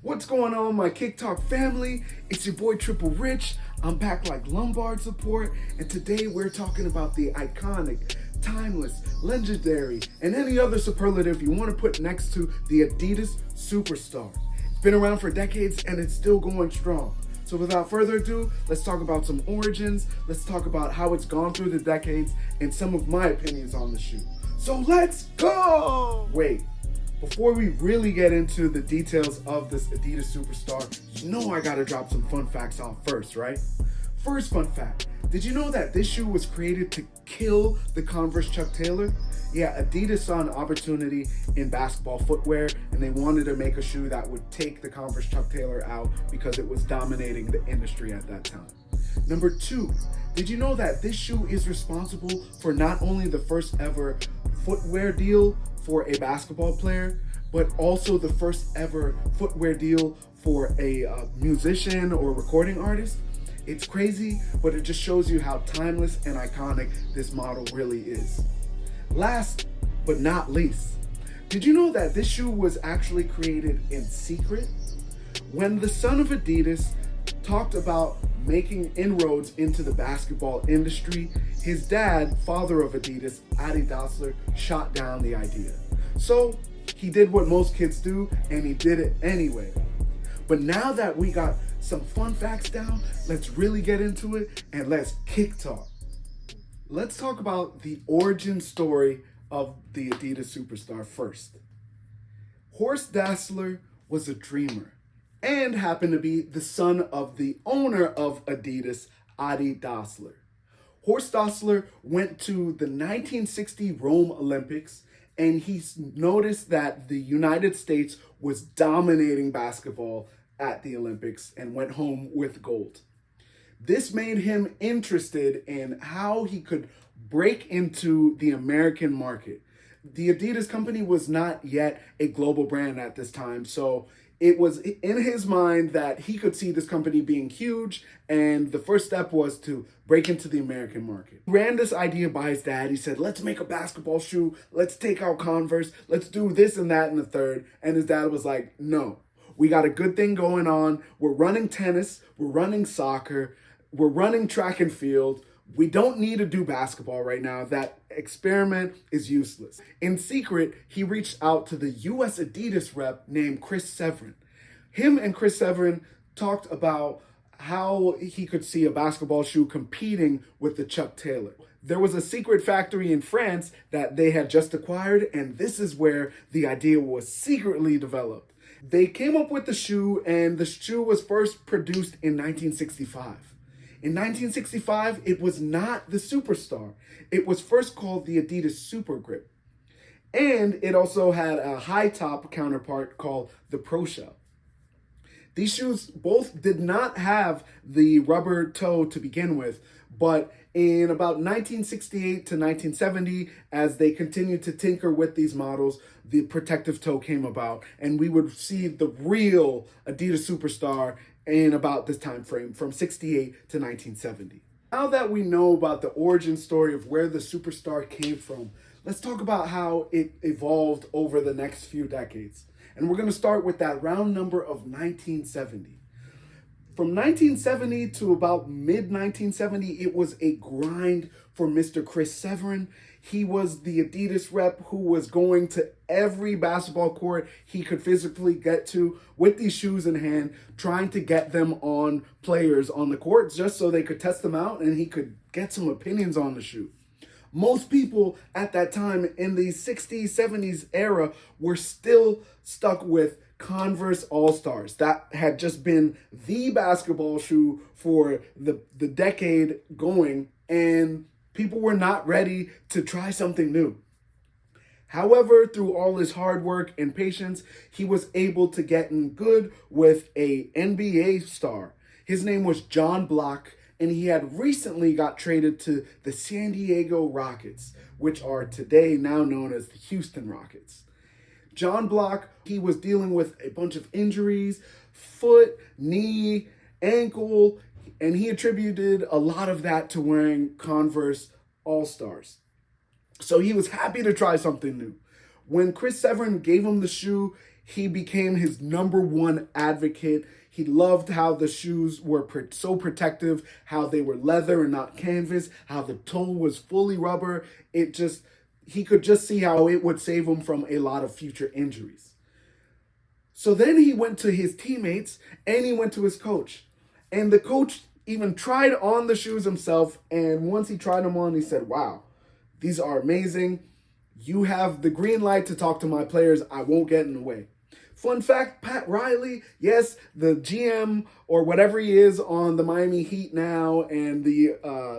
What's going on, my Kick Talk family? It's your boy Triple Rich. I'm back like Lombard support, and today we're talking about the iconic, timeless, legendary, and any other superlative you want to put next to the Adidas Superstar. It's been around for decades and it's still going strong. So without further ado, let's talk about some origins, let's talk about how it's gone through the decades, and some of my opinions on the shoe. So let's go! Wait. Before we really get into the details of this Adidas Superstar, you know I gotta drop some fun facts off first, right? First fun fact, did you know that this shoe was created to kill the Converse Chuck Taylor? Yeah, Adidas saw an opportunity in basketball footwear and they wanted to make a shoe that would take the Converse Chuck Taylor out because it was dominating the industry at that time. Number two, did you know that this shoe is responsible for not only the first ever footwear deal for a basketball player, but also the first ever footwear deal for a musician or recording artist? It's crazy, but it just shows you how timeless and iconic this model really is. Last but not least, did you know that this shoe was actually created in secret? When the son of Adidas talked about making inroads into the basketball industry, his dad, father of Adidas, Adidas, shot down the idea. So he did what most kids do, and he did it anyway. But now that we got some fun facts down, let's really get into it and let's kick talk. Let's talk about the origin story of the Adidas Superstar first. Horst Dassler was a dreamer and happened to be the son of the owner of Adidas, Adi Dassler. Horst Dassler went to the 1960 Rome Olympics, and he noticed that the United States was dominating basketball at the Olympics and went home with gold. This made him interested in how he could break into the American market. The Adidas company was not yet a global brand at this time, so it was in his mind that he could see this company being huge, and the first step was to break into the American market. He ran this idea by his dad. He said, let's make a basketball shoe, let's take out Converse, let's do this and that and the third. And his dad was like, no, we got a good thing going on. We're running tennis, we're running soccer, we're running track and field. We don't need to do basketball right now. That experiment is useless. In secret, he reached out to the US Adidas rep named Chris Severin. Him and Chris Severin talked about how he could see a basketball shoe competing with the Chuck Taylor. There was a secret factory in France that they had just acquired, and this is where the idea was secretly developed. They came up with the shoe, and the shoe was first produced in 1965. In 1965, it was not the Superstar. It was first called the Adidas Super Grip. And it also had a high top counterpart called the Pro Shell. These shoes both did not have the rubber toe to begin with, but in about 1968 to 1970, as they continued to tinker with these models, the protective toe came about, and we would see the real Adidas Superstar in about this time frame, from 68 to 1970. Now that we know about the origin story of where the Superstar came from, let's talk about how it evolved over the next few decades. And we're going to start with that round number of 1970. From 1970 to about mid-1970, it was a grind for Mr. Chris Severin. He was the Adidas rep who was going to every basketball court he could physically get to with these shoes in hand, trying to get them on players on the court just so they could test them out and he could get some opinions on the shoe. Most people at that time in the 60s, 70s era were still stuck with Converse All-Stars. That had just been the basketball shoe for the decade going, and people were not ready to try something new. However, through all his hard work and patience, he was able to get in good with a NBA star. His name was John Block, and he had recently got traded to the San Diego Rockets, which are today now known as the Houston Rockets. John Block, he was dealing with a bunch of injuries, foot, knee, ankle, and he attributed a lot of that to wearing Converse All-Stars. So he was happy to try something new. When Chris Severin gave him the shoe, He became his #1 advocate. He loved how the shoes were so protective, how they were leather and not canvas, how the toe was fully rubber. He could just see how it would save him from a lot of future injuries. So then he went to his teammates and he went to his coach. And the coach even tried on the shoes himself. And once he tried them on, he said, wow, these are amazing. You have the green light to talk to my players. I won't get in the way. Fun fact, Pat Riley, yes, the GM or whatever he is on the Miami Heat now and the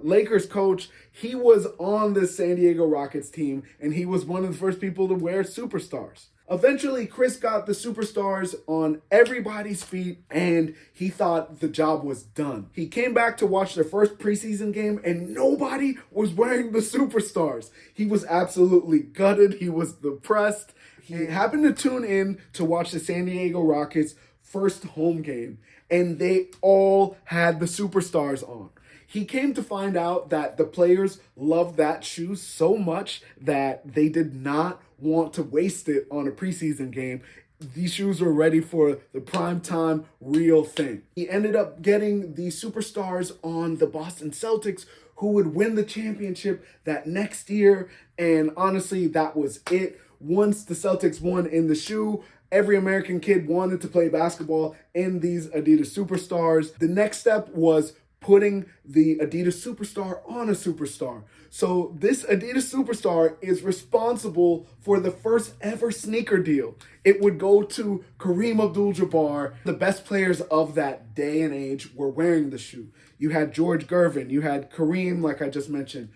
Lakers coach, he was on the San Diego Rockets team and he was one of the first people to wear Superstars. Eventually, Chris got the Superstars on everybody's feet and he thought the job was done. He came back to watch their first preseason game and nobody was wearing the Superstars. He was absolutely gutted. He was depressed. He happened to tune in to watch the San Diego Rockets' first home game, and they all had the Superstars on. He came to find out that the players loved that shoe so much that they did not want to waste it on a preseason game. These shoes were ready for the primetime real thing. He ended up getting the Superstars on the Boston Celtics, who would win the championship that next year, and honestly, that was it. Once the Celtics won in the shoe, every American kid wanted to play basketball in these Adidas Superstars. The next step was putting the Adidas Superstar on a Superstar. So this Adidas Superstar is responsible for the first ever sneaker deal. It would go to Kareem Abdul-Jabbar. The best players of that day and age were wearing the shoe. You had George Gervin, you had Kareem, like I just mentioned,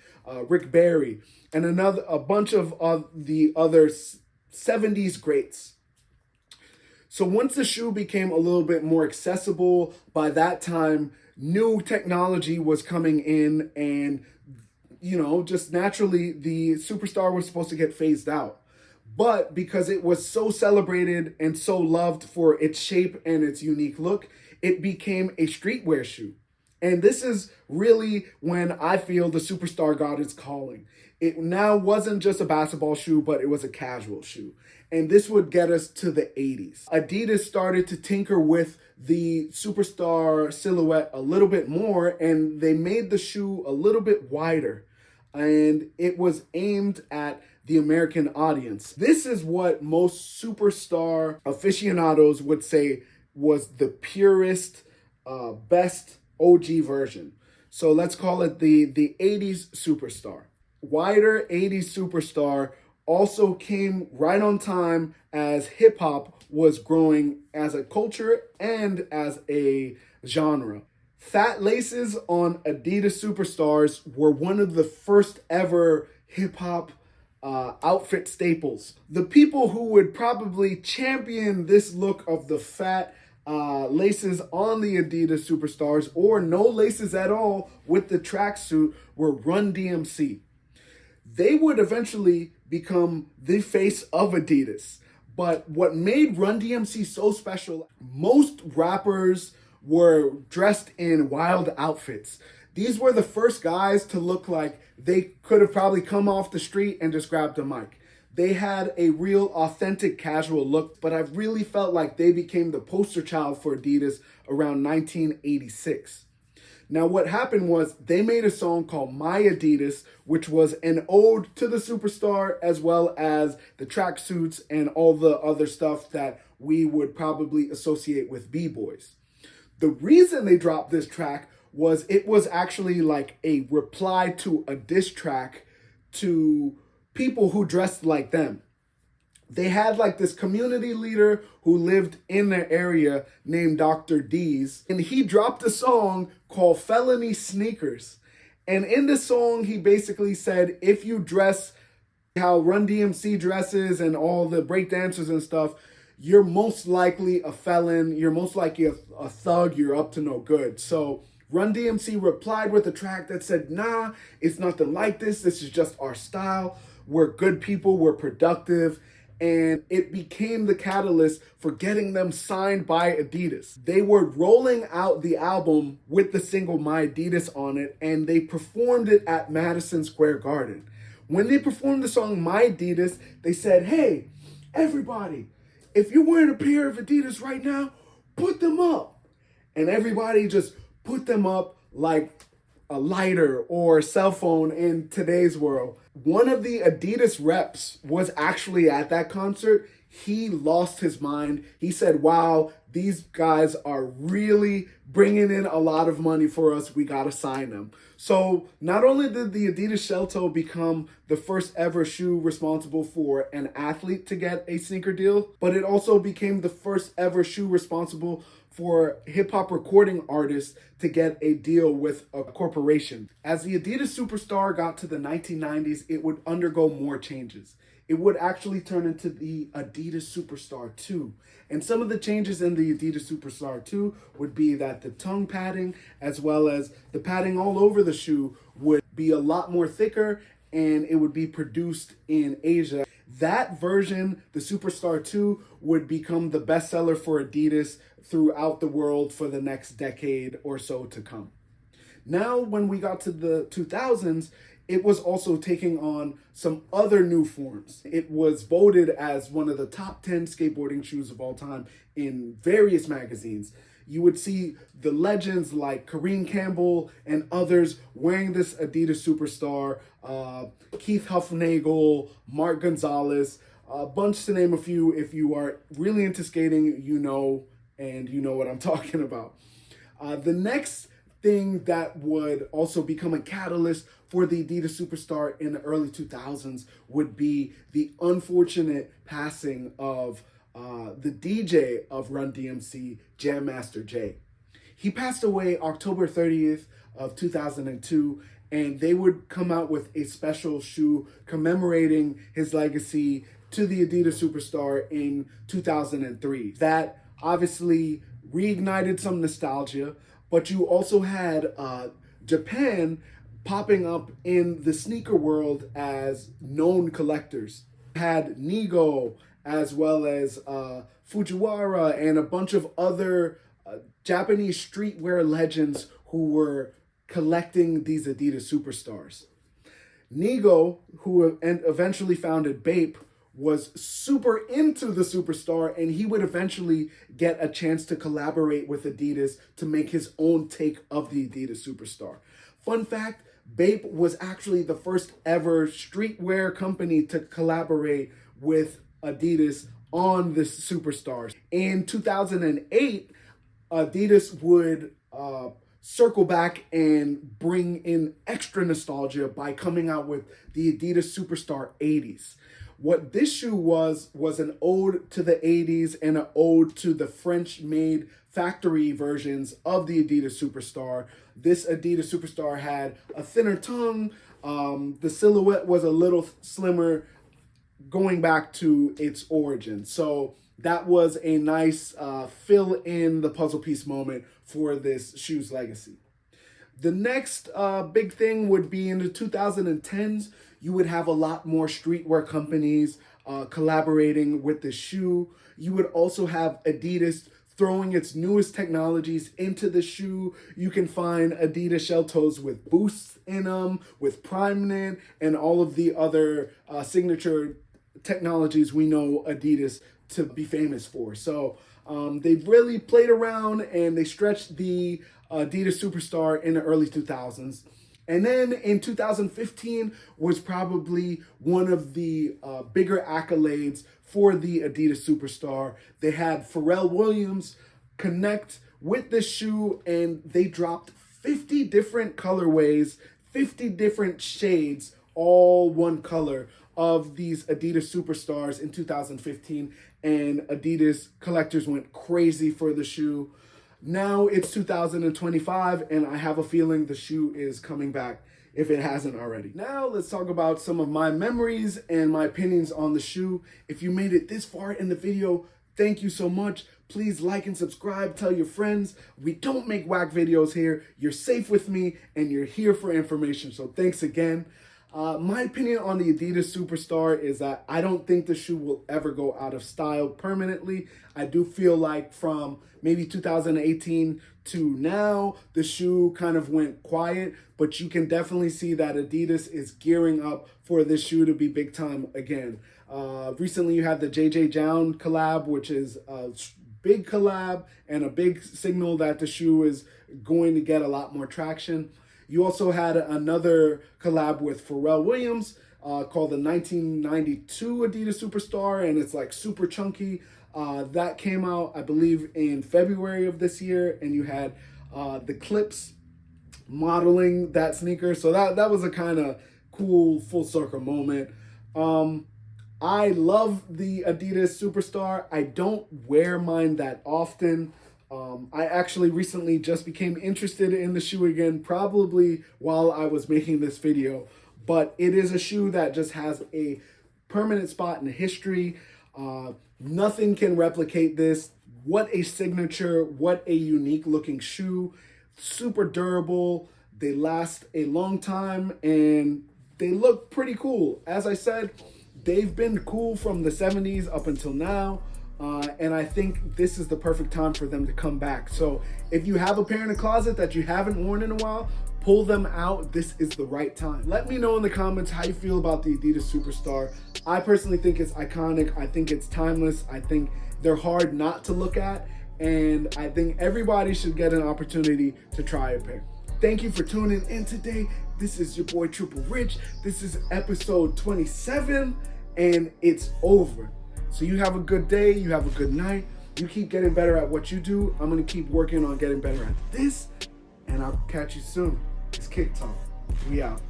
Rick Barry, and a bunch of the other 70s greats. So once the shoe became a little bit more accessible, by that time, new technology was coming in and, just naturally the Superstar was supposed to get phased out. But because it was so celebrated and so loved for its shape and its unique look, it became a streetwear shoe. And this is really when I feel the Superstar got its calling. It now wasn't just a basketball shoe, but it was a casual shoe. And this would get us to the 80s. Adidas started to tinker with the Superstar silhouette a little bit more, and they made the shoe a little bit wider. And it was aimed at the American audience. This is what most Superstar aficionados would say was the purest, best OG version. So let's call it the 80s Superstar. Wider 80s Superstar also came right on time as hip hop was growing as a culture and as a genre. Fat laces on Adidas Superstars were one of the first ever hip hop outfit staples. The people who would probably champion this look of the fat laces on the Adidas Superstars, or no laces at all with the tracksuit, were Run DMC. They would eventually become the face of Adidas. But what made Run DMC so special, most rappers were dressed in wild outfits. These were the first guys to look like they could have probably come off the street and just grabbed a mic. They had a real authentic casual look, but I really felt like they became the poster child for Adidas around 1986. Now what happened was they made a song called My Adidas, which was an ode to the Superstar as well as the tracksuits and all the other stuff that we would probably associate with B-boys. The reason they dropped this track was it was actually like a reply to a diss track to people who dressed like them. They had like this community leader who lived in their area named Dr. D's, and he dropped a song called Felony Sneakers. And in the song, he basically said, if you dress how Run DMC dresses and all the breakdancers and stuff, you're most likely a felon, you're most likely a thug, you're up to no good. So Run DMC replied with a track that said, nah, it's nothing like this. This is just our style. We're good people, we're productive. And it became the catalyst for getting them signed by Adidas. They were rolling out the album with the single My Adidas on it, and they performed it at Madison Square Garden. When they performed the song My Adidas, they said, hey, everybody, if you're wearing a pair of Adidas right now, put them up. And everybody just put them up like a lighter or a cell phone in today's world. One of the Adidas reps was actually at that concert. He lost his mind. He said, wow, these guys are really bringing in a lot of money for us. We got to sign them. So not only did the Adidas shell toe become the first ever shoe responsible for an athlete to get a sneaker deal, but it also became the first ever shoe responsible for hip-hop recording artists to get a deal with a corporation. As the Adidas Superstar got to the 1990s, it would undergo more changes. It would actually turn into the Adidas Superstar 2. And some of the changes in the Adidas Superstar 2 would be that the tongue padding, as well as the padding all over the shoe, would be a lot more thicker, and it would be produced in Asia. That version, the Superstar 2, would become the bestseller for Adidas throughout the world for the next decade or so to come. Now, when we got to the 2000s, it was also taking on some other new forms. It was voted as one of the top 10 skateboarding shoes of all time in various magazines. You would see the legends like Kareem Campbell and others wearing this Adidas Superstar, Keith Hufnagel, Mark Gonzalez, a bunch to name a few. If you are really into skating, you know what I'm talking about. The next thing that would also become a catalyst for the Adidas Superstar in the early 2000s would be the unfortunate passing of the DJ of Run DMC, Jam Master Jay. He passed away October 30th of 2002, and they would come out with a special shoe commemorating his legacy to the Adidas Superstar in 2003. That obviously reignited some nostalgia, but you also had Japan popping up in the sneaker world as known collectors. You had Nigo, as well as Fujiwara, and a bunch of other Japanese streetwear legends who were collecting these Adidas Superstars. Nigo, who eventually founded Bape, was super into the Superstar, and he would eventually get a chance to collaborate with Adidas to make his own take of the Adidas Superstar. Fun fact, Bape was actually the first ever streetwear company to collaborate with Adidas on the Superstars. In 2008, Adidas would circle back and bring in extra nostalgia by coming out with the Adidas Superstar 80s. What this shoe was an ode to the 80s and an ode to the French-made factory versions of the Adidas Superstar. This Adidas Superstar had a thinner tongue. The silhouette was a little slimmer, going back to its origin. So that was a nice fill in the puzzle piece moment for this shoe's legacy. The next big thing would be in the 2010s. You would have a lot more streetwear companies collaborating with the shoe. You would also have Adidas throwing its newest technologies into the shoe. You can find Adidas shell toes with boosts in them, with prime knit, and all of the other signature technologies we know Adidas to be famous for. So they've really played around and they stretched the Adidas Superstar in the early 2000s. And then in 2015 was probably one of the bigger accolades for the Adidas Superstar. They had Pharrell Williams connect with the shoe, and they dropped 50 different colorways, 50 different shades, all one color, of these Adidas Superstars in 2015. And Adidas collectors went crazy for the shoe. Now it's 2025, and I have a feeling the shoe is coming back if it hasn't already. Now let's talk about some of my memories and my opinions on the shoe. If you made it this far in the video, thank you so much. Please like and subscribe, tell your friends. We don't make whack videos here. You're safe with me, and you're here for information, so thanks again. My opinion on the Adidas Superstar is that I don't think the shoe will ever go out of style permanently. I do feel like from maybe 2018 to now, the shoe kind of went quiet, but you can definitely see that Adidas is gearing up for this shoe to be big time again. Recently, you had the JJ Jown collab, which is a big collab and a big signal that the shoe is going to get a lot more traction. You also had another collab with Pharrell Williams called the 1992 Adidas Superstar, and it's like super chunky. That came out, I believe, in February of this year, and you had the Clips modeling that sneaker. So that was a kind of cool full circle moment. I love the Adidas Superstar. I don't wear mine that often. I actually recently just became interested in the shoe again, probably while I was making this video. But it is a shoe that just has a permanent spot in history. Nothing can replicate this. What a signature, what a unique looking shoe. Super durable. They last a long time and they look pretty cool. As I said, they've been cool from the 70s up until now. And I think this is the perfect time for them to come back. So if you have a pair in the closet that you haven't worn in a while, pull them out. This is the right time. Let me know in the comments how you feel about the Adidas Superstar. I personally think it's iconic. I think it's timeless. I think they're hard not to look at. And I think everybody should get an opportunity to try a pair. Thank you for tuning in today. This is your boy Triple Rich. This is episode 27 and it's over. So you have a good day, you have a good night. You keep getting better at what you do. I'm gonna keep working on getting better at this, and I'll catch you soon. It's Kick Talk. We out.